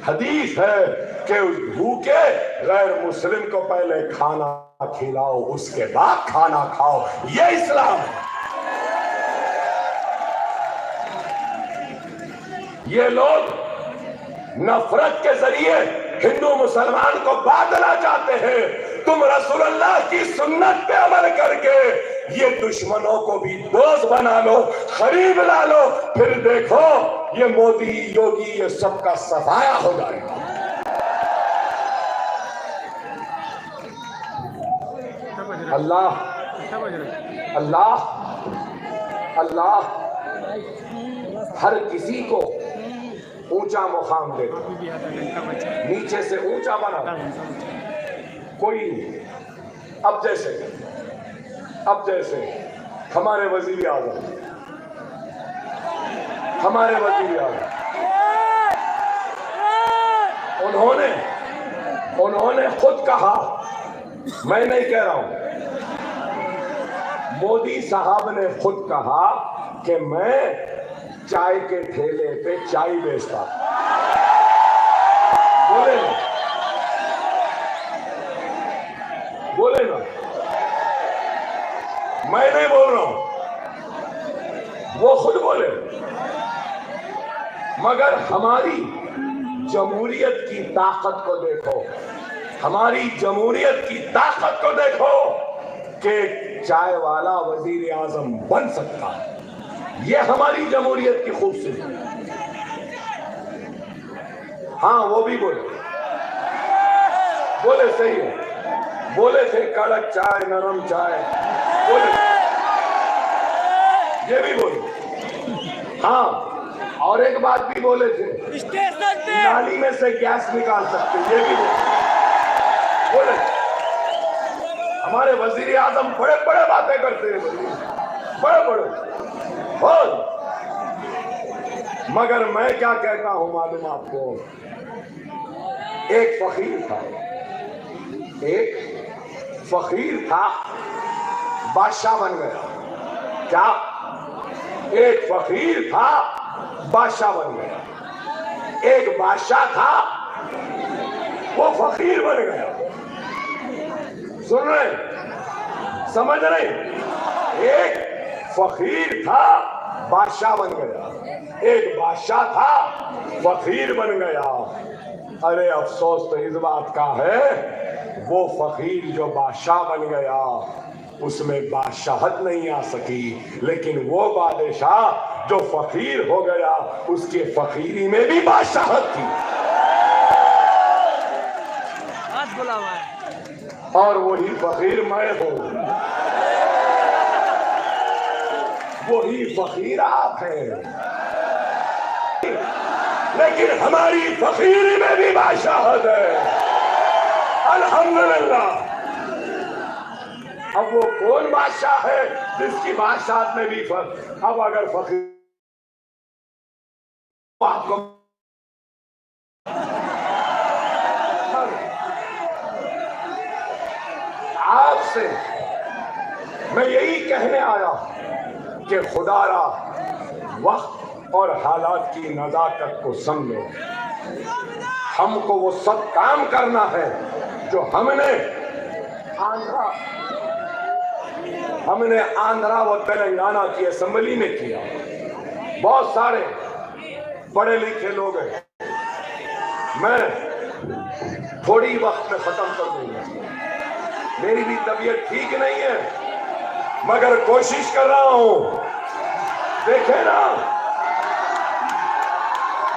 हदीस है कि उस भूखे गैर मुस्लिम को पहले खाना खिलाओ, उसके बाद खाना खाओ। ये इस्लाम है। ये लोग नफरत के जरिए हिंदू मुसलमान को बांटना चाहते हैं। तुम रसूलुल्लाह की सुन्नत पे अमल करके ये दुश्मनों को भी दोस्त बना लो, करीब ला लो, फिर देखो ये मोदी योगी ये सबका सफाया हो जाएगा। अल्लाह अल्लाह अल्लाह हर किसी को ऊंचा मुकाम देता, नीचे से ऊंचा बना कोई। अब जैसे हमारे वजीर आजम उन्होंने खुद कहा, मैं नहीं कह रहा हूं, मोदी साहब ने खुद कहा कि मैं चाय के ठेले पे चाय बेचता। बोले ना, मैं नहीं बोल रहा हूं, वो खुद बोले। मगर हमारी जमहूरियत की ताकत को देखो, हमारी जमहूरियत की ताकत को देखो कि चाय वाला वजीर आजम बन सकता है। ये हमारी जमहूरियत की खूबसूरती। हाँ, वो भी बोले सही है, बोले थे कड़क चाय नरम चाय, बोले, ये भी बोले। हाँ, और एक बात भी बोले थे, नाली में से गैस निकाल सकते, ये भी बोले। हमारे वजीर आजम बड़े बड़े बातें करते हैं, बड़े बहुत। मगर मैं क्या कहता हूं मालूम आपको, एक फकीर था बादशाह बन गया। क्या? एक फकीर था बादशाह बन गया। एक बादशाह था वो फकीर बन गया। सुन रहे, समझ रहे? एक फकीर था बादशाह बन गया, एक बादशाह था फकीर बन गया। अरे अफसोस तो इस बात का है, वो फकीर जो बादशाह बन गया उसमें बादशाहत नहीं आ सकी, लेकिन वो बादशाह जो फकीर हो गया उसके फकीरी में भी बादशाहत थी। और वही फकीर मैं हूं, वही फकीर आप हैं। लेकिन हमारी फकीरी में भी बादशाहत है। अल्हम्दुलिल्लाह। अब वो कौन बादशाह है जिसकी बादशाहत में भी फर्क? अब अगर फकीर आपको आपसे मैं यही कहने आया कि खुदारा वक्त और हालात की नजाकत को समझो। हमको वो सब काम करना है जो हमने आंध्रा व तेलंगाना की असेंबली में किया। बहुत सारे पढ़े लिखे लोग हैं, मैं थोड़ी वक्त में खत्म कर दूंगा। मेरी भी तबीयत ठीक नहीं है मगर कोशिश कर रहा हूं। देखे ना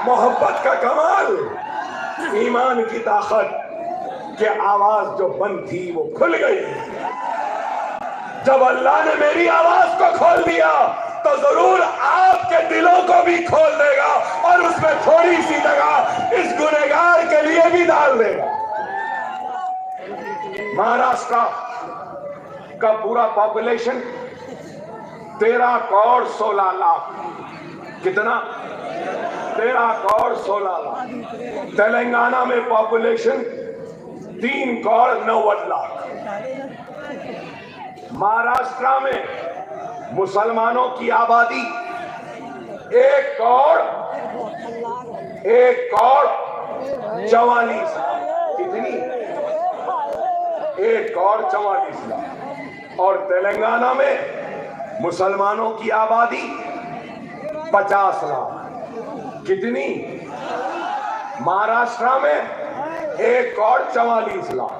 मोहब्बत का कमाल, ईमान की ताकत कि आवाज जो बंद थी वो खुल गई। जब अल्लाह ने मेरी आवाज को खोल दिया तो जरूर आपके दिलों को भी खोल देगा और उसमें थोड़ी सी जगह इस गुनहगार के लिए भी डाल देगा। महाराष्ट्र का पूरा पॉपुलेशन 13 करोड़ 16 लाख। कितना? 13 करोड़ 16 लाख। तेलंगाना में पॉपुलेशन 3 करोड़ 90 लाख। महाराष्ट्र में मुसलमानों की आबादी 1 करोड़ 44 लाख। कितनी? 1 करोड़ 44 लाख। और तेलंगाना में मुसलमानों की आबादी 50 लाख। कितनी? महाराष्ट्र में 1 करोड़ 44 लाख।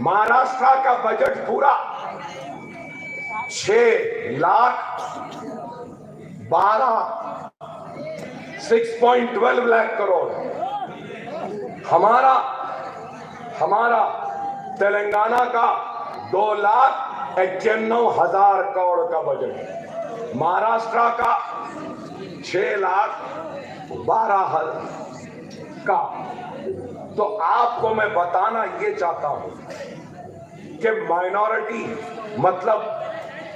महाराष्ट्र का बजट पूरा 6.12 लाख करोड़। हमारा तेलंगाना का 2,91,000 करोड़ का बजट। महाराष्ट्र का 6,12,000 का। तो आपको मैं बताना ये चाहता हूं कि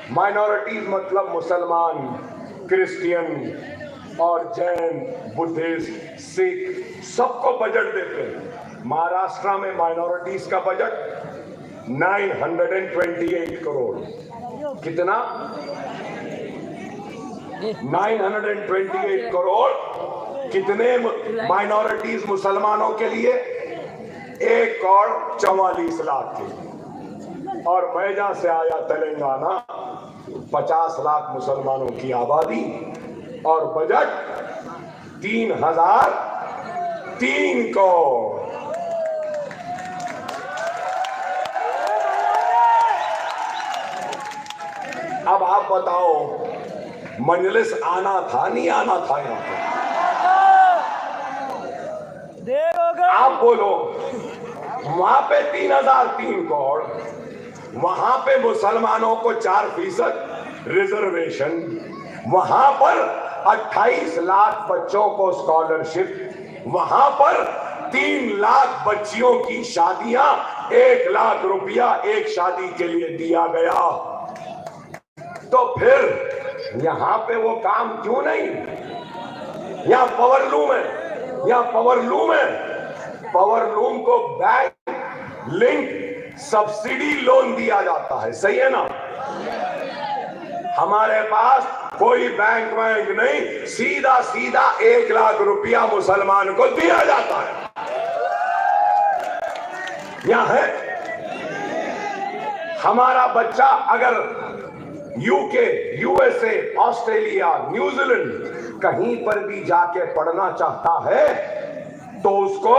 माइनॉरिटीज मतलब मुसलमान, क्रिश्चियन और जैन, बुद्धिस्ट, सिख सबको बजट देते हैं। महाराष्ट्र में माइनॉरिटीज का बजट 928 करोड़। कितना? 928 करोड़। कितने माइनॉरिटीज मुसलमानों के लिए? 1 करोड़ 44 लाख के। और मैं जहां से आया तेलंगाना 50 लाख मुसलमानों की आबादी और बजट 3,003 करोड़। अब आप बताओ मजलिस आना था नहीं आना था? यहाँ पे आप बोलो। वहां पे 3,003 करोड़, वहां पे मुसलमानों को 4% रिजर्वेशन, वहां पर 28 लाख बच्चों को स्कॉलरशिप, वहां पर 3 लाख बच्चियों की शादियां 1 लाख रुपया एक शादी के लिए दिया गया। तो फिर यहां पे वो काम क्यों नहीं? यहां पावर लूम को बैंक लिंक सब्सिडी लोन दिया जाता है, सही है ना? हमारे पास कोई बैंक नहीं, सीधा 1 लाख रुपया मुसलमान को दिया जाता है। यहां है हमारा बच्चा अगर यूके, यूएसए, ऑस्ट्रेलिया, न्यूजीलैंड कहीं पर भी जाके पढ़ना चाहता है तो उसको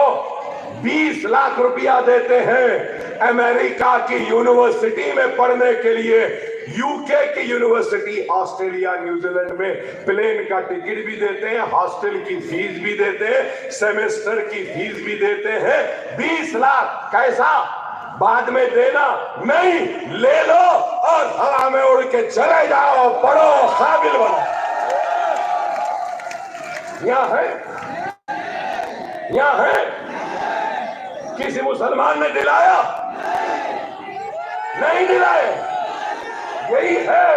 20 लाख रुपया देते हैं। अमेरिका की यूनिवर्सिटी में पढ़ने के लिए, यूके की यूनिवर्सिटी, ऑस्ट्रेलिया, न्यूजीलैंड में प्लेन का टिकट भी देते हैं, हॉस्टल की फीस भी देते हैं, सेमेस्टर की फीस भी देते हैं। 20 लाख कैसा? बाद में देना नहीं, ले लो और हवा में उड़ के चले जाओ, पढ़ो, काबिल बनो। यहाँ है, यहाँ है? किसी मुसलमान ने दिलाया? नहीं दिलाए। यही है,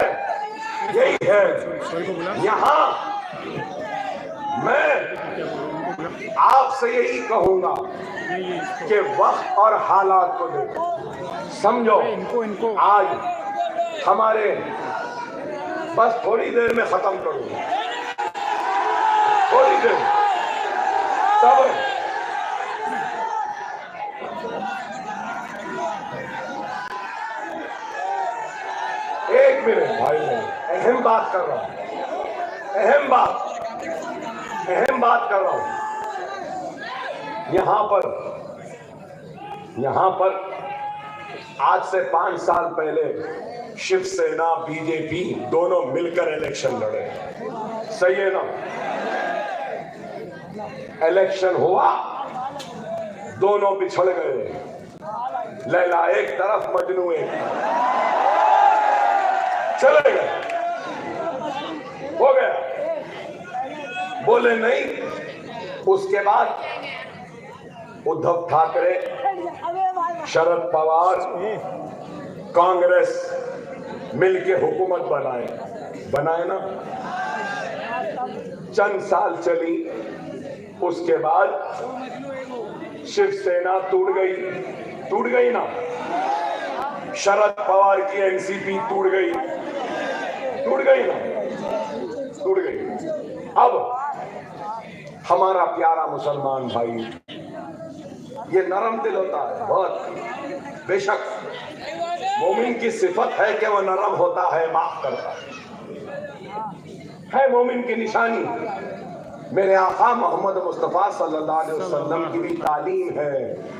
यही है। यहाँ मैं आपसे यही कहूंगा कि वक्त और हालात को देखो, समझो। आज हमारे बस थोड़ी देर में खत्म करूंगा, थोड़ी देर सब। एक मिनट भाई, अहम बात कर रहा हूं, अहम बात कर रहा हूं। यहां पर आज से 5 साल पहले शिवसेना बीजेपी दोनों मिलकर इलेक्शन लड़े, सही है ना? इलेक्शन हुआ, दोनों बिछड़ गए, लैला एक तरफ मजनू एक तरफ, चले गए, हो गया। बोले नहीं। उसके बाद उद्धव ठाकरे, शरद पवार, कांग्रेस मिलके हुकूमत बनाए ना। चंद साल चली, उसके बाद शिवसेना टूट गई ना। शरद पवार की एनसीपी टूट गई ना। अब हमारा प्यारा मुसलमान भाई, ये नरम दिल होता है बहुत। बेशक मोमिन की सिफत है कि वो नरम होता है, माफ करता है मोमिन की निशानी। मेरे आका मोहम्मद मुस्तफा सल्लल्लाहु अलैहि वसल्लम की भी तालीम है,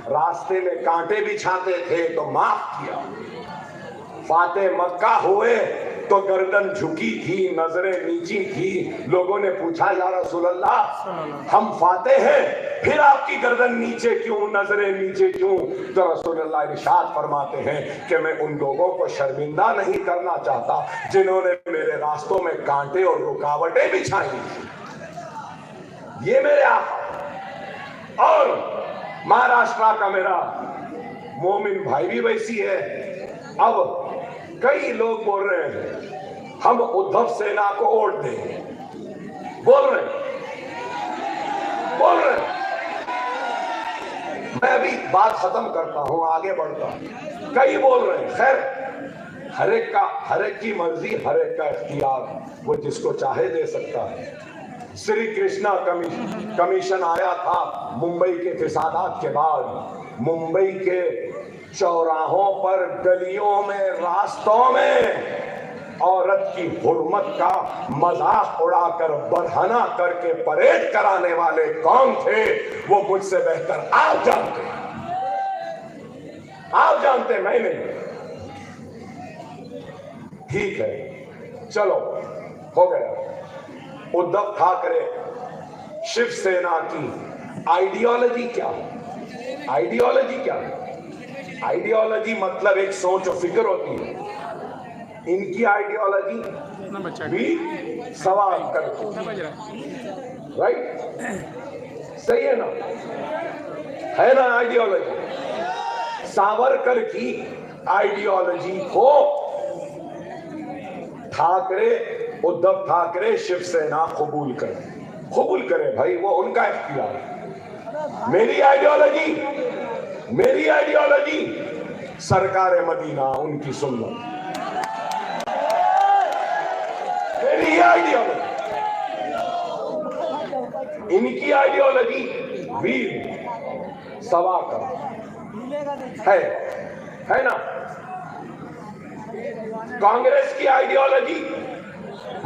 रास्ते में कांटे बिछाते थे तो माफ किया। फाते मक्का हुए तो गर्दन झुकी थी, नजरें नीची थी। लोगों ने पूछा, या रसूल अल्लाह, हम फाते हैं, फिर आपकी गर्दन नीचे क्यों, नजरें नीचे क्यों? तो रसूल अल्लाह इरशाद फरमाते हैं कि मैं उन लोगों को शर्मिंदा नहीं करना चाहता जिन्होंने मेरे रास्तों में कांटे और रुकावटें बिछाई। ये मेरे आका। और महाराष्ट्र का मेरा मोमिन भाई भी वैसी है। अब कई लोग बोल रहे हैं हम उद्धव सेना को वोट दें, बोल रहे मैं अभी बात खत्म करता हूं, आगे बढ़ता हूं। कई बोल रहे हैं, खैर हर एक की मर्जी, हर एक का इख्तियार, वो जिसको चाहे दे सकता है। श्री कृष्णा कमीशन आया था मुंबई के फिसादात के बाद। मुंबई के चौराहों पर, गलियों में, रास्तों में औरत की हुर्मत का मजाक उड़ाकर, बरहना करके परेड कराने वाले कौन थे? वो मुझसे बेहतर आप जानते, मैं नहीं। ठीक है, चलो हो गया। उद्धव ठाकरे, शिवसेना की आइडियोलॉजी क्या है? आइडियोलॉजी मतलब एक सोच और फिक्र होती है। इनकी आइडियोलॉजी भी सवाल करती, राइट? सही है ना? है ना आइडियोलॉजी? सावरकर की आइडियोलॉजी को उद्धव ठाकरे शिवसेना कबूल करे भाई, वो उनका इख्तियार है। मेरी आइडियोलॉजी सरकार मदीना, उनकी सुन्नत। मेरी आइडियोलॉजी, इनकी आइडियोलॉजी वीर सावरकर है ना? कांग्रेस की आइडियोलॉजी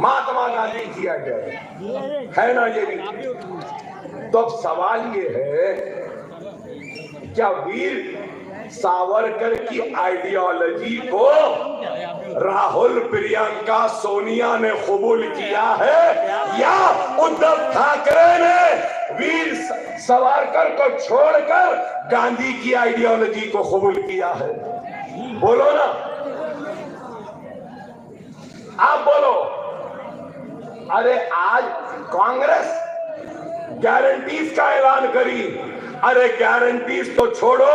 महात्मा गांधी की आइडियोलॉजी है ना? ये भी तो अब सवाल ये है, क्या वीर सावरकर की आइडियोलॉजी को राहुल, प्रियंका, सोनिया ने कबूल किया है, या उद्धव ठाकरे ने वीर सावरकर को छोड़कर गांधी की आइडियोलॉजी को कबूल किया है? बोलो ना, आप बोलो। अरे आज कांग्रेस गारंटीज का ऐलान करी। अरे गारंटीज तो छोड़ो,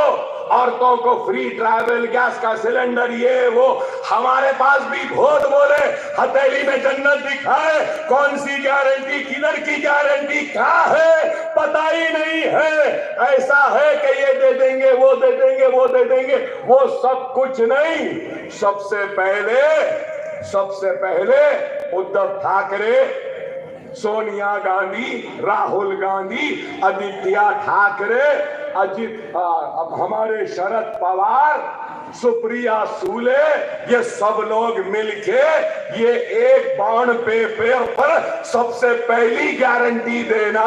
औरतों को फ्री ट्रैवल, गैस का सिलेंडर, ये वो, हमारे पास भी बहुत बोले, हथेली में जन्नत दिखाए, कौन सी गारंटी, किधर की गारंटी, कहाँ है पता ही नहीं है। ऐसा है कि ये दे देंगे, वो दे देंगे, वो दे देंगे, वो सब कुछ नहीं। सबसे पहले उद्धव ठाकरे, सोनिया गांधी, राहुल गांधी, आदित्य ठाकरे, अजित, अब हमारे शरद पवार, सुप्रिया सूले, ये सब लोग मिलके ये एक बॉन्ड पेपर पर सबसे पहली गारंटी देना,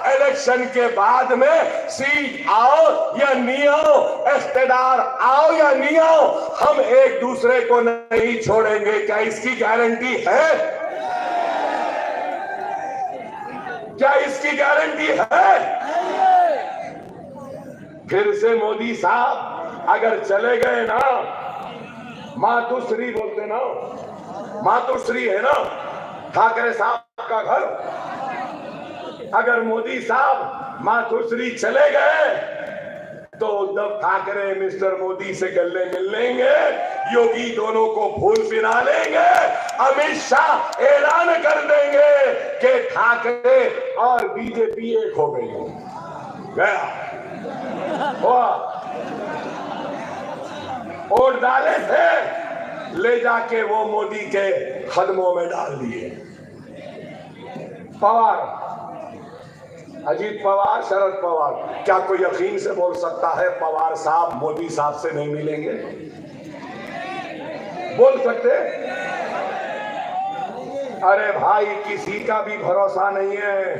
इलेक्शन के बाद में सीट आओ या नहीं आओ, इख्तियार आओ या नहीं आओ, हम एक दूसरे को नहीं छोड़ेंगे। क्या इसकी गारंटी है? क्या इसकी गारंटी है? फिर से मोदी साहब अगर चले गए ना, मातुश्री बोलते ना, मातुश्री है ना ठाकरे साहब का घर, अगर मोदी साहब मातुश्री चले गए तो उद्धव ठाकरे मिस्टर मोदी से गले मिल लेंगे, योगी दोनों को फूल पिला लेंगे, अमित शाह ऐलान कर देंगे कि ठाकरे और बीजेपी एक हो गई। गया वोट डाले थे, ले जाके वो मोदी के कदमों में डाल दिए। पवार, अजीत पवार, शरद पवार, क्या कोई यकीन से बोल सकता है पवार साहब मोदी साहब से नहीं मिलेंगे? बोल सकते? अरे भाई किसी का भी भरोसा नहीं है,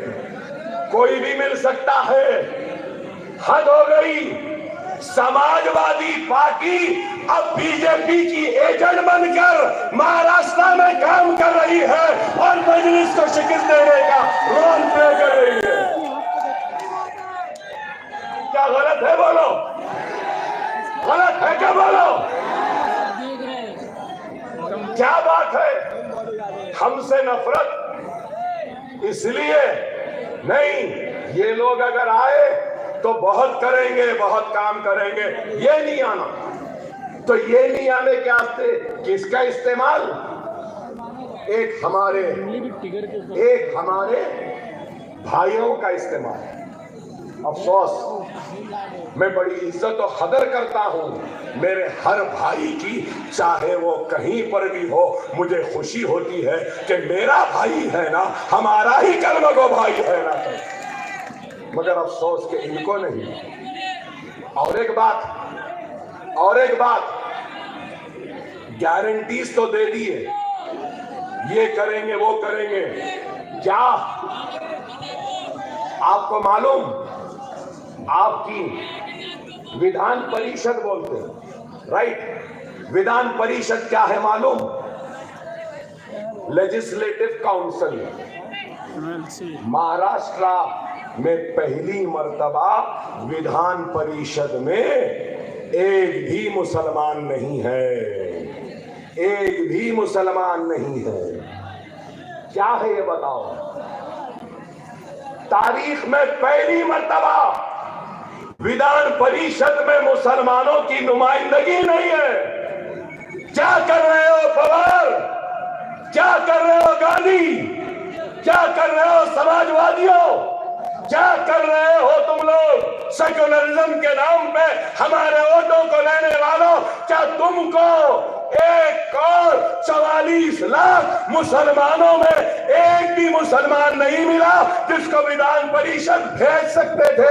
कोई भी मिल सकता है। हद हो गई। समाजवादी पार्टी अब बीजेपी की एजेंट बनकर महाराष्ट्र में काम कर रही है और मजलिस को शिकस्त देने का रोल प्ले कर रही है। क्या गलत है? बोलो, गलत है क्या? बोलो, क्या बात है? हमसे नफरत इसलिए नहीं, ये लोग अगर आए तो बहुत करेंगे, बहुत काम करेंगे, ये नहीं आना तो ये नहीं आने के वास्ते किसका इस्तेमाल? एक हमारे भाइयों का इस्तेमाल। अफसोस, मैं बड़ी इज्जत और कदर करता हूं मेरे हर भाई की, चाहे वो कहीं पर भी हो, मुझे खुशी होती है कि मेरा भाई है ना, हमारा ही कलमा को भाई है ना, मगर अफसोस कि इनको नहीं। और एक बात, गारंटीज तो दे दिए, ये करेंगे वो करेंगे, क्या आपको मालूम? आपकी विधान परिषद बोलते हैं, राइट? विधान परिषद क्या है मालूम? Legislative council. महाराष्ट्र में पहली मर्तबा विधान परिषद में एक भी मुसलमान नहीं है, एक भी मुसलमान नहीं है। क्या है ये बताओ? तारीख में पहली मर्तबा विधान परिषद में मुसलमानों की नुमाइंदगी नहीं है। क्या कर रहे हो पवार? क्या कर रहे हो गांधी? क्या कर रहे हो समाजवादियों? क्या कर रहे हो तुम लोग सेक्युलरिज्म के नाम पे हमारे वोटों को लेने वालों? क्या तुमको 144 लाख मुसलमानों में एक भी मुसलमान नहीं मिला जिसको विधान परिषद भेज सकते थे?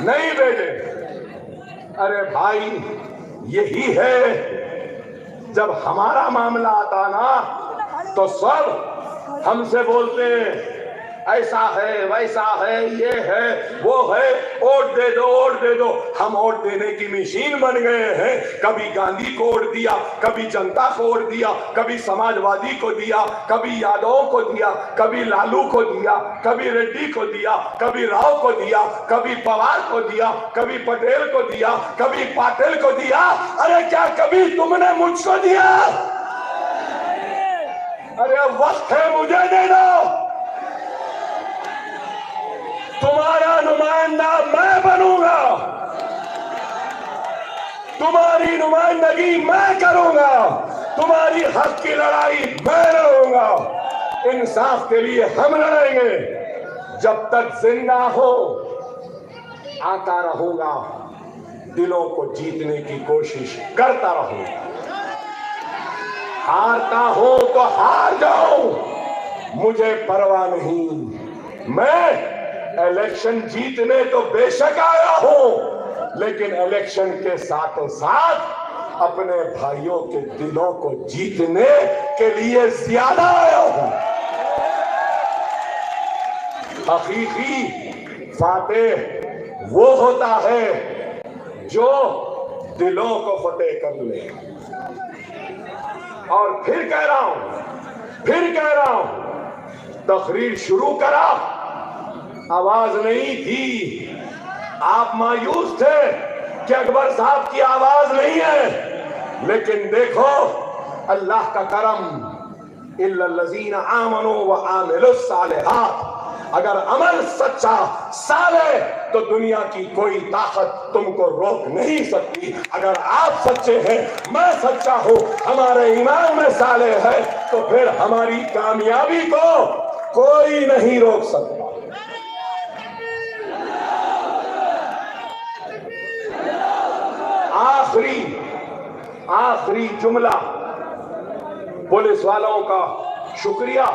नहीं भेजे। अरे भाई, यही है, जब हमारा मामला आता ना तो सब हमसे बोलते हैं ऐसा है, वैसा है, ये है, वो है, वोट दे दो, वोट दे दो। हम वोट देने की मशीन बन गए हैं। कभी गांधी को वोट दिया, कभी जनता को वोट दिया, कभी समाजवादी को दिया, कभी यादव को दिया, कभी लालू को दिया, कभी रेड्डी को दिया, कभी राव को दिया, कभी पवार को दिया, कभी पटेल को दिया, कभी पाटिल को दिया। अरे क्या कभी तुमने मुझको दिया? अरे वक्त है, मुझे दे दो। तुम्हारा नुमाइंदा मैं बनूंगा, तुम्हारी नुमाइंदगी मैं करूंगा, तुम्हारी हक की लड़ाई मैं लड़ूंगा। इंसाफ के लिए हम लड़ेंगे। जब तक जिंदा हो आता रहूंगा, दिलों को जीतने की कोशिश करता रहूंगा। हारता हो तो हार जाओ, मुझे परवाह नहीं। मैं इलेक्शन जीतने तो बेशक आया हूं, लेकिन इलेक्शन के साथों साथ अपने भाइयों के दिलों को जीतने के लिए ज्यादा आया हूं। हकीकी फातेह वो होता है जो दिलों को फतेह कर ले। और फिर कह रहा हूं, तकरीर शुरू करा, आवाज नहीं थी। आप मायूस थे कि अकबर साहब की आवाज नहीं है, लेकिन देखो अल्लाह का करम, इल्लल्लज़ीना आमनू व आमिलुस सालिहात। अगर अमल सच्चा साले तो दुनिया की कोई ताकत तुमको रोक नहीं सकती। अगर आप सच्चे हैं, मैं सच्चा हूं, हमारे ईमान में साले है, तो फिर हमारी कामयाबी को कोई नहीं रोक सकता। आखिरी जुमला, पुलिस वालों का शुक्रिया,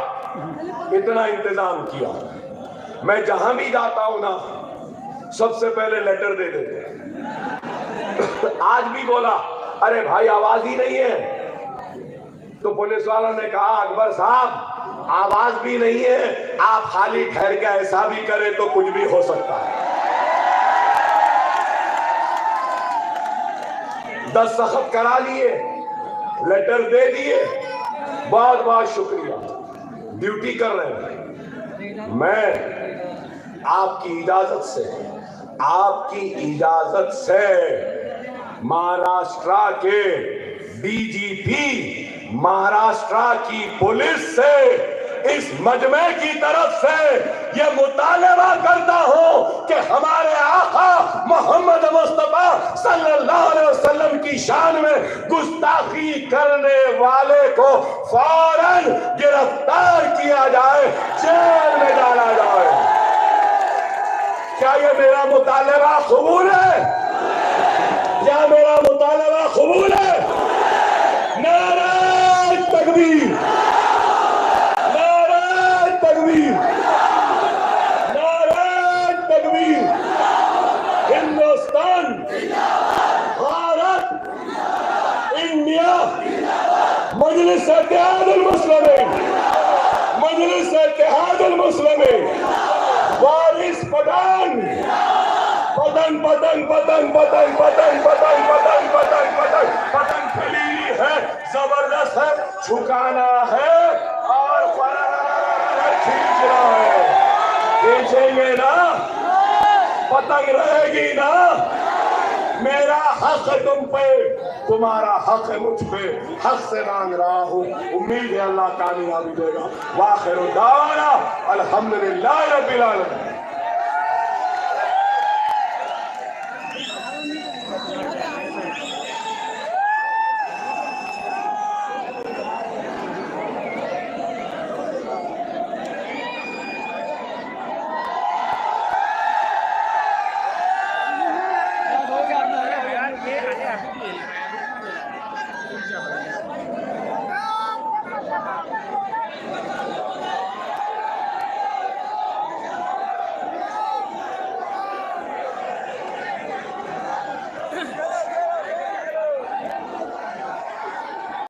इतना इंतजाम किया। मैं जहां भी जाता हूं ना, सबसे पहले लेटर दे देते हैं। आज भी बोला, अरे भाई आवाज ही नहीं है, तो पुलिस वालों ने कहा अकबर साहब आवाज भी नहीं है, आप खाली ठहर के ऐसा भी करें तो कुछ भी हो सकता है। दस्तखत करा लिए, लेटर दे दिए, बहुत बहुत शुक्रिया, ड्यूटी कर रहे हैं। मैं आपकी इजाजत से महाराष्ट्र के डीजीपी, महाराष्ट्र की पुलिस से, इस मजमे की तरफ से यह मुतालबा करता हूं कि हमारे आका मोहम्मद मुस्तफा सल्लल्लाहु अलैहि वसल्लम की शान में गुस्ताखी करने वाले को फौरन गिरफ्तार किया जाए, जेल में डाला जाए। क्या ये मेरा मुतालबा कबूल है? क्या मेरा मुतालबा कबूल है? नारे तकबीर, नारे तकबीर, नारे तकबीर। हिंदुस्तान, भारत, इंडिया, मजलिस इत्तेहादुल मुस्लिमीन, मजलिस इत्तेहादुल मुस्लिमीन, वारिस पठान, पतंग पतंग पतंग पतंग पतंग पतंग पतंग पतंग पतंग पतंग फैली है, जबरदस्त है, झुकाना है और खींचना है। खींचेंगे ना, पतंग रहेगी ना। मेरा हक है तुम पे, तुम्हारा हक है मुझ पे, हक से मांग रहा हूँ, उम्मीद है अल्लाह कामयाबी देगा। वाखिर दावाना अल्हम्दुलिल्लाह रब्बिल आलमीन।